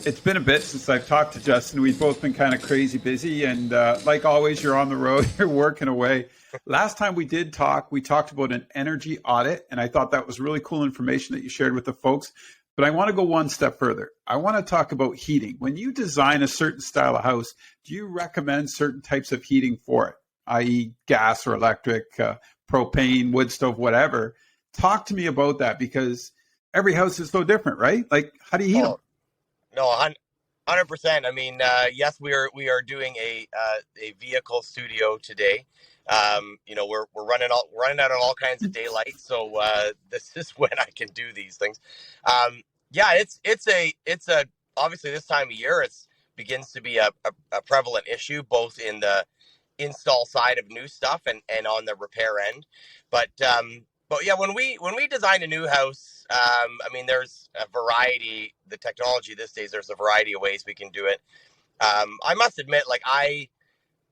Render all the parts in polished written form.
It's been a bit since I've talked to Justin. We've both been kind of crazy busy, and like always, you're on the road, you're working away. Last time we did talk, we talked about an energy audit, and I thought that was really cool information that you shared with the folks. But I want to go one step further. I want to talk about heating. When you design a certain style of house, do you recommend certain types of heating for it, i.e., gas or electric, propane, wood stove, whatever? Talk to me about that because every house is so different, right? Like, how do you heat them? Oh, no, 100%. I mean, yes, we are doing a vehicle studio today. We're running out of all kinds of daylight, so this is when I can do these things. Yeah, it's a obviously this time of year it's begins to be a prevalent issue both in the install side of new stuff and on the repair end. But yeah, when we design a new house, I mean, there's a variety. The technology these days, there's a variety of ways we can do it. I must admit, like I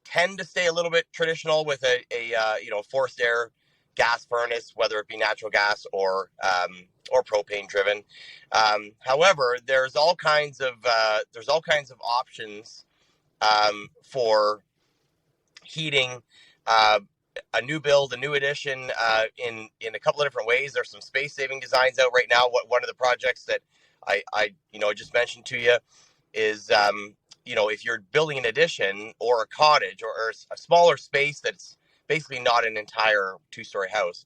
tend to stay a little bit traditional with a forced air gas furnace, whether it be natural gas or propane driven. However, there's all kinds of options for heating uh, a new build, a new addition in a couple of different ways. There's some space saving designs out right now. One of the projects that I just mentioned to you is if you're building an addition or a cottage or a smaller space that's basically not an entire two-story house.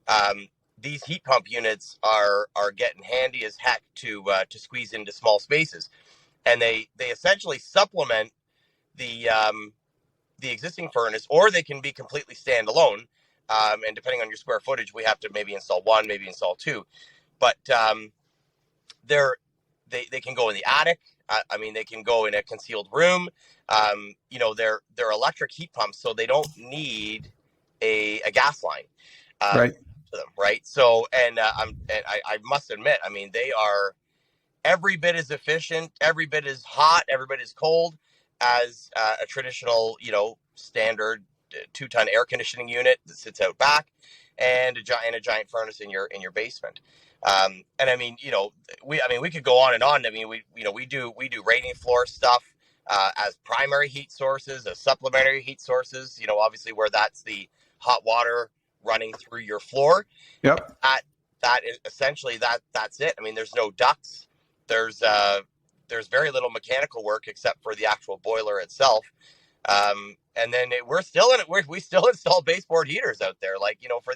Um, these heat pump units are getting handy as heck to squeeze into small spaces, and they essentially supplement the existing furnace, or they can be completely standalone. And depending on your square footage, we have to maybe install one, maybe install two. But they're they can go in the attic. I mean, they can go in a concealed room. They're electric heat pumps, so they don't need a gas line Right. to them, right? So, I must admit, I mean, they are every bit as efficient, every bit as hot, every bit as cold as a traditional, standard 2-ton air conditioning unit that sits out back, and a giant furnace in your basement. And I mean, we could go on and on. I mean, we do radiant floor stuff as primary heat sources, as supplementary heat sources. Obviously where that's the hot water running through your floor. Yep. That is essentially that's it. I mean, there's no ducts. There's uh, there's very little mechanical work except for the actual boiler itself. And then we're still in it. We still install baseboard heaters out there, like for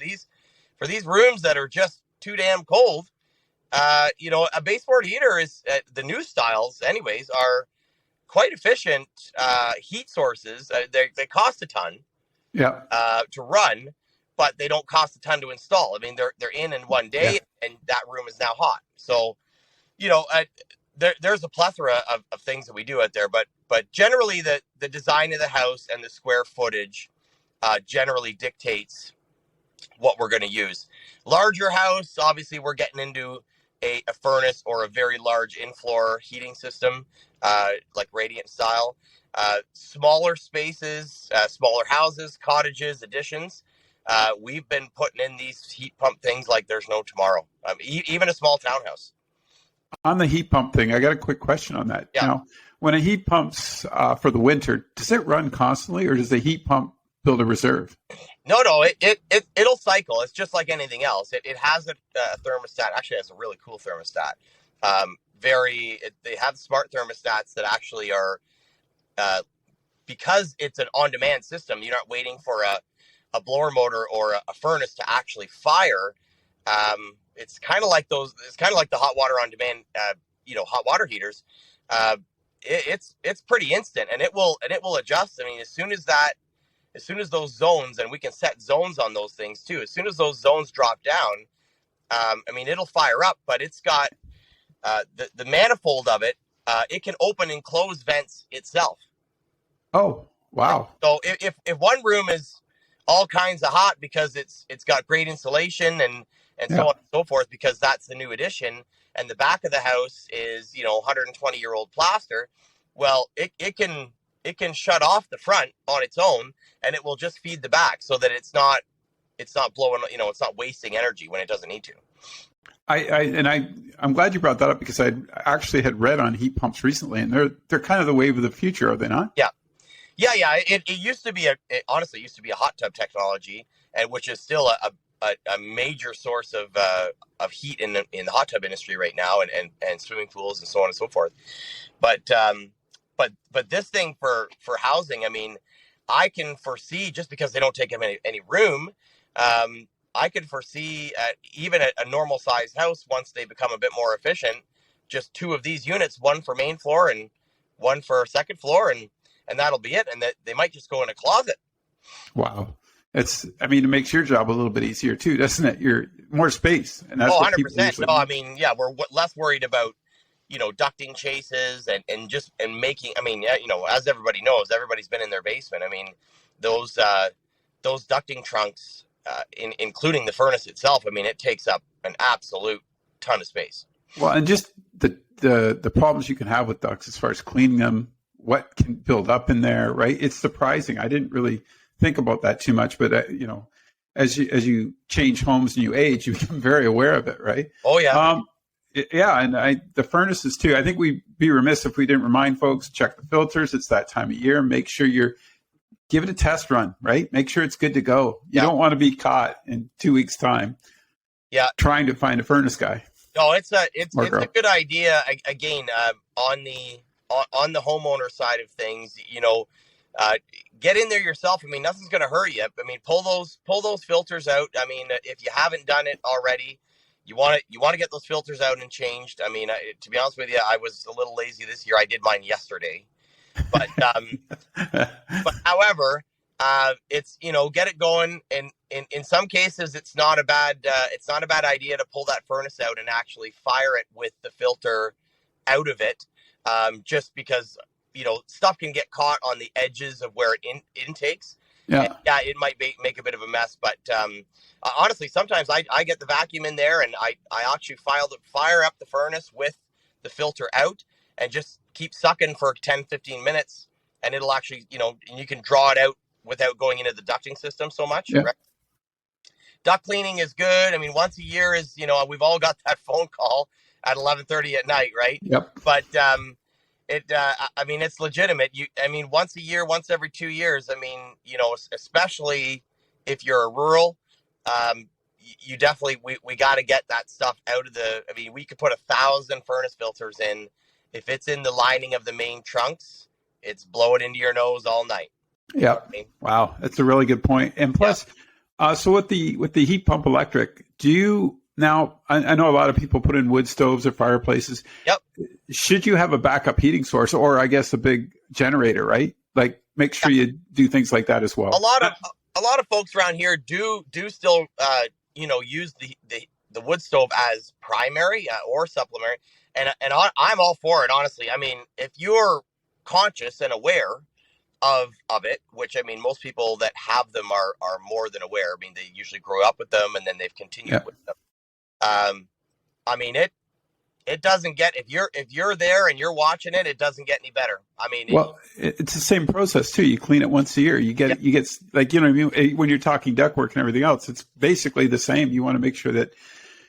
these rooms that are just too damn cold. A baseboard heater is the new styles, anyways, are quite efficient heat sources. They cost a ton Yep. to run, but they don't cost a ton to install. I mean, they're in one Yeah. day, and that room is now hot. So you know, there's a plethora of things that we do out there, but generally the design of the house and the square footage generally dictates what we're going to use. Larger house, obviously, we're getting into a furnace or a very large in-floor heating system, like radiant style. Smaller spaces, smaller houses, cottages, additions. We've been putting in these heat pump things like there's no tomorrow. Even a small townhouse. On the heat pump thing, I got a quick question on that. Yeah. Now, when a heat pumps for the winter, does it run constantly, or does the heat pump build a reserve? No, it'll cycle. It's just like anything else. It has a thermostat. Actually, it has a really cool thermostat. They have smart thermostats that actually are uh, because it's an on-demand system. You're not waiting for a blower motor or a furnace to actually fire. It's kind of like those. It's kind of like the hot water on demand. Hot water heaters. Uh, it's pretty instant, and it will adjust. I mean, as soon as those zones, and we can set zones on those things too. As soon as those zones drop down, I mean, it'll fire up, but it's got the manifold of it. It can open and close vents itself. Oh, Right. wow. So if one room is all kinds of hot because it's got great insulation and so Yeah. on and so forth, because that's the new addition, and the back of the house is 120-year-old plaster, well, it can shut off the front on its own, and it will just feed the back so that it's not blowing, it's not wasting energy when it doesn't need to. I'm glad you brought that up because I actually had read on heat pumps recently, and they're kind of the wave of the future, are they not? Yeah. Yeah. It used to be honestly, it used to be a hot tub technology, and which is still a major source of heat in the hot tub industry right now, and swimming pools and so on and so forth. But but this thing for housing, I mean, I can foresee, just because they don't take up any room. I could foresee even a normal sized house, once they become a bit more efficient, just two of these units, one for main floor and one for second floor, and that'll be it. And that they might just go in a closet. Wow. I mean, it makes your job a little bit easier too, doesn't it? You're more space, and that's what people 100%. usually No, I need. mean, yeah, we're less worried about, ducting chases and making, I mean, yeah, as everybody knows, everybody's been in their basement. I mean, those ducting trunks, including the furnace itself, I mean, it takes up an absolute ton of space. Well, and just the problems you can have with ducts as far as cleaning them, what can build up in there, right? It's surprising. I didn't really think about that too much, but as you change homes and you age, you become very aware of it, right? Oh yeah. Yeah, and the furnaces too. I think we'd be remiss if we didn't remind folks, check the filters. It's that time of year. Make sure give it a test run, right? Make sure it's good to go. You don't want to be caught in 2 weeks' time. Yeah. Trying to find a furnace guy. No, it's a good idea. Again, on the homeowner side of things, get in there yourself. I mean, nothing's going to hurt you. I mean, pull those filters out. I mean, if you haven't done it already, you want to get those filters out and changed. I mean, to be honest with you, I was a little lazy this year. I did mine yesterday, but but however, it's get it going. And in some cases, it's not a bad idea to pull that furnace out and actually fire it with the filter out of it, just because stuff can get caught on the edges of where it intakes. Yeah. And yeah, it might make a bit of a mess, but honestly, sometimes I get the vacuum in there and I actually fire up the furnace with the filter out and just keep sucking for 10-15 minutes, and it'll actually, and you can draw it out without going into the ducting system so much. Yeah. Right? Duct cleaning is good. I mean, once a year is, we've all got that phone call at 11:30 at night, right? Yep. But I mean, it's legitimate. Once a year, once every 2 years. I mean, especially if you're a rural, you definitely, we got to get that stuff out of I mean, we could put 1,000 furnace filters in. If it's in the lining of the main trunks, it's blow it into your nose all night. Yeah. Wow. That's a really good point. And plus, so with the heat pump electric, now, I know a lot of people put in wood stoves or fireplaces. Yep. Should you have a backup heating source, or I guess a big generator, right? Like, make sure you do things like that as well. A lot of folks around here do still use the wood stove as primary or supplementary, and I'm all for it, honestly. I mean, if you're conscious and aware of it, which, I mean, most people that have them are more than aware. I mean, they usually grow up with them and then they've continued with them. I mean, it doesn't get, if you're there and you're watching it, it doesn't get any better. I mean, it's the same process too. You clean it once a year. You get like, what I mean? When you're talking ductwork and everything else, it's basically the same. You want to make sure that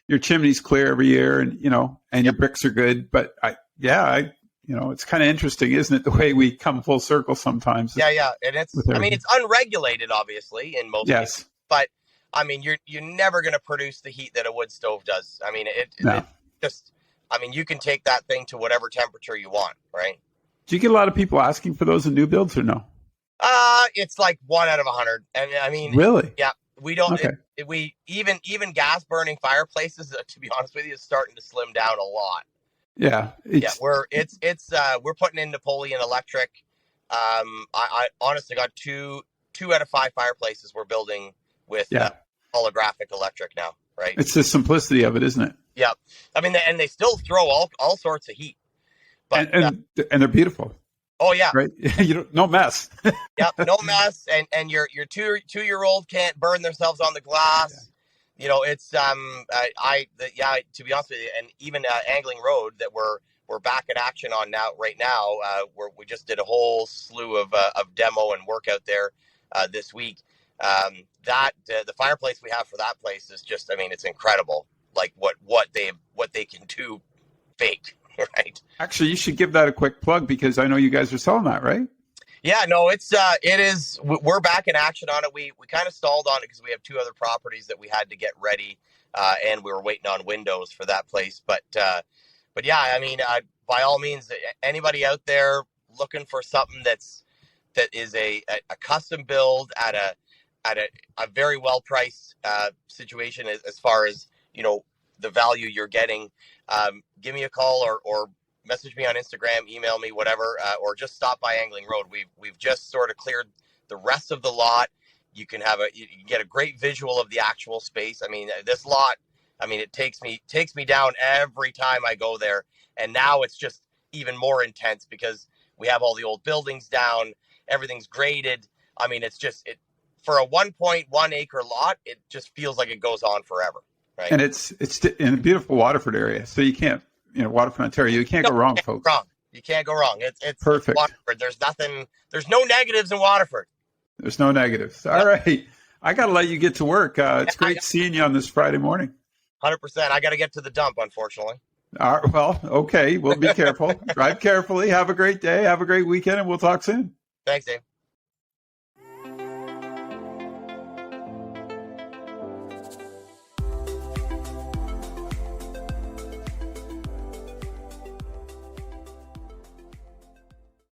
your chimney's clear every year, and your bricks are good. But it's kind of interesting, isn't it? The way we come full circle sometimes. Yeah. And it's unregulated, obviously, in most cases. But I mean, you're never going to produce the heat that a wood stove does. I mean, it just, I mean, you can take that thing to whatever temperature you want, right? Do you get a lot of people asking for those in new builds or no? It's like 1 out of 100. And I mean, really? Yeah, we don't, okay. We even gas burning fireplaces, to be honest with you, is starting to slim down a lot. Yeah. We're putting in Napoleon electric. I honestly got two out of 5 fireplaces we're building with holographic electric now, right? It's the simplicity of it, isn't it? Yeah. I mean, and they still throw all sorts of heat. But and they're beautiful. Oh yeah. Right. No mess. Yeah, no mess. And your 2-year-old can't burn themselves on the glass. Yeah. It's to be honest with you, and even Angling Road that we're back in action on right now, where we just did a whole slew of demo and work out there this week. The fireplace we have for that place is just, I mean, it's incredible. Like what they can do fake, right? Actually, you should give that a quick plug because I know you guys are selling that, right? Yeah, no, it is. We're back in action on it. We kind of stalled on it because we have 2 other properties that we had to get ready, and we were waiting on windows for that place. But yeah, I mean, by all means, anybody out there looking for something that is a custom build at a very well priced situation as far as the value you're getting, give me a call or message me on Instagram, email me, whatever, or just stop by Angling Road. We've just sort of cleared the rest of the lot. You can get a great visual of the actual space. I mean, this lot, I mean, it takes me down every time I go there, and now it's just even more intense because we have all the old buildings down, everything's graded. I mean, it's just for a 1.1 acre lot, it just feels like it goes on forever, right? And it's in a beautiful Waterford area, so you can't. Waterford, Ontario, you can't go wrong, folks. You can't go wrong. It's perfect. Waterford. There's no negatives in Waterford. There's no negatives. All right. I got to let you get to work. It's great seeing you on this Friday morning. 100%. I got to get to the dump, unfortunately. Well, okay. We'll be careful. Drive carefully. Have a great day. Have a great weekend, and we'll talk soon. Thanks, Dave.